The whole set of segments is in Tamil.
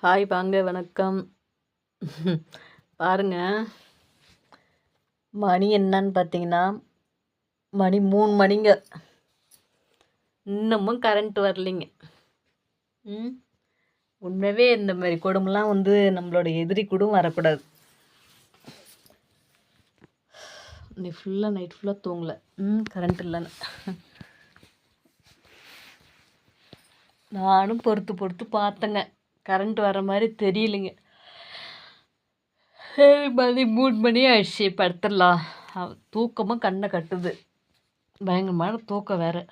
ஹாய் வாங்க வணக்கம். பாருங்க, மணி என்னன்னு பார்த்தீங்கன்னா, மணி 3 மணிங்க. இன்னமும் கரண்ட் வரலைங்க. உண்மையாகவே இந்த மாதிரி கொடுமைலாம் நம்மளோட எதிரி கூட வரக்கூடாது. நீ நைட் ஃபுல்லாக தூங்கலை. கரண்ட் இல்லைன்னு நானும் பொறுத்து பார்த்தேங்க. கரண்ட் வர மாதிரி தெரியலைங்க. மணி 3 மணி ஆயிடுச்சு, படுத்துடலாம். தூக்கமும் கண்ணை கட்டுது, பயங்கரமான தூக்கம் வேறு.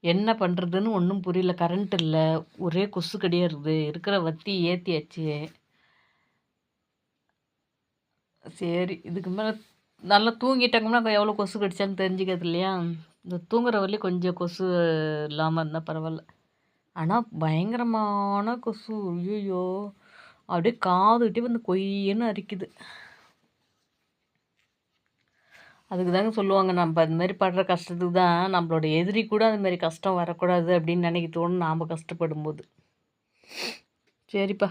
என்ன பண்ணுறதுன்னு ஒன்றும் புரியல. கரண்ட் இல்லை, ஒரே கொசு கடியாருது. இருக்கிற வத்தி ஏற்றியாச்சு. சரி, இதுக்கு மேலே நல்லா தூங்கிட்டாங்கன்னா எவ்வளோ கொசு கடிச்சான்னு தெரிஞ்சுக்கிறது இல்லையா. இந்த தூங்குற வரலையும் கொஞ்சம் கொசு இல்லாமல் இருந்தால் பரவாயில்ல. ஆனால் பயங்கரமான கொசு, ஐயோ அப்படியே காதுகிட்டே கொய்யன்னு அரிக்குது. அதுக்கு தாங்க சொல்லுவாங்க, நம்ம அது மாதிரி படுற கஷ்டத்துக்கு தான் நம்மளோட எதிரி கூட அது மாதிரி கஷ்டம் வரக்கூடாது அப்படின்னு நினைக்க தோணும் நாம் கஷ்டப்படும் போது. சரிப்பா.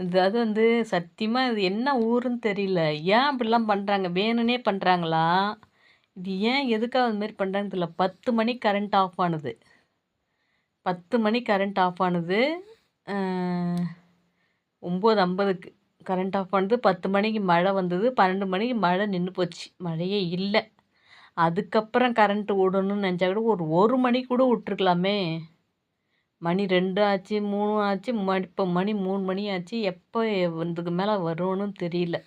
அதாவது சத்தியமாக இது என்ன ஊருன்னு தெரியல. ஏன் அப்படிலாம் பண்ணுறாங்க? வேணும்னே பண்ணுறாங்களா? இது ஏன் எதுக்காக அது மாதிரி பண்ணுறாங்கன்னு தெரியல. 10 மணிக்கு கரண்ட் ஆஃப் ஆனுது. 10 மணிக்கு கரண்ட் ஆஃப் ஆனுது. 9:50க்கு கரண்ட் ஆஃப் ஆனது. 10 மணிக்கு மழை வந்தது. 12 மணிக்கு மழை நின்று போச்சு, மழையே இல்லை. அதுக்கப்புறம் கரண்ட்டு விடணும்னு நினச்சா கூட ஒரு மணி கூட விட்ருக்கலாமே. மணி 2 ஆச்சு, 3 ஆச்சு, இப்போ மணி 3 மணி ஆச்சு. எப்போ இதுக்கு மேலே வரும்னு தெரியல.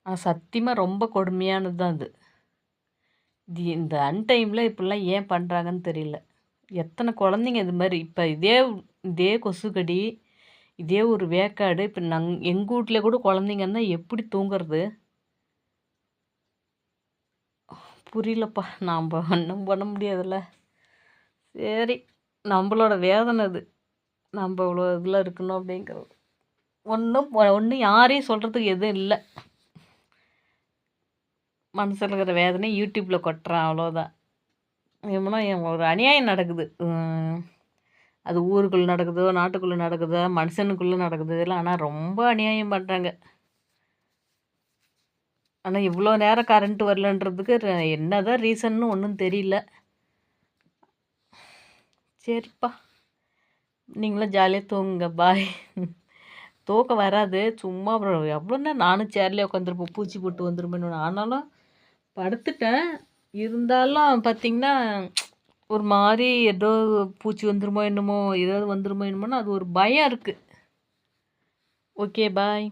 ஆனால் சத்தியமாக ரொம்ப கொடுமையானது தான் அது. இந்த அன்டைமில் இப்படிலாம் ஏன் பண்ணுறாங்கன்னு தெரியல. எத்தனை குழந்தைங்க இது மாதிரி இப்போ இதே கொசுக்கடி, இதே ஒரு வேக்காடு. இப்போ எங்கள் வீட்டில் கூட குழந்தைங்க இருந்தால் எப்படி தூங்குறது புரியலப்பா. நாம் ஒன்றும் பண்ண முடியாதுல்ல. சரி, நம்மளோட வேதனை அது. நம்ம இவ்வளோ இதில் இருக்கணும் அப்படிங்கிறது. ஒன்றும் யாரையும் சொல்கிறதுக்கு எதுவும் இல்லை. மனசில் இருக்கிற வேதனை யூடியூப்பில் கொட்டுறான், அவ்வளோதான். ஏன்னா ஒரு அநியாயம் நடக்குது. அது ஊருக்குள்ளே நடக்குதோ, நாட்டுக்குள்ளே நடக்குதோ, மனுஷனுக்குள்ளே நடக்குது இதெல்லாம். ஆனால் ரொம்ப அநியாயம் பண்ணுறாங்க. ஆனால் இவ்வளோ நேரம் கரண்ட்டு வரலன்றதுக்கு என்ன தான் ரீசன்னு ஒன்றும் தெரியல. சரிப்பா, நீங்களும் ஜாலியாக தூங்குங்க. பாய். தூக்கம் வராது சும்மா. அப்புறம் எவ்வளோ நேரம் நானும் சேர்லேயே உட்காந்துருப்போம், பூச்சி போட்டு வந்துருமேன்னு. ஆனாலும் படுத்துட்டேன். இருந்தாலும் பார்த்திங்கன்னா ஒரு மாதிரி ஏதோ பூச்சி வந்துருமோ என்னமோ, ஏதாவது வந்துருமோ என்னமோன்னு அது ஒரு பயம் இருக்குது. ஓகே, பாய்.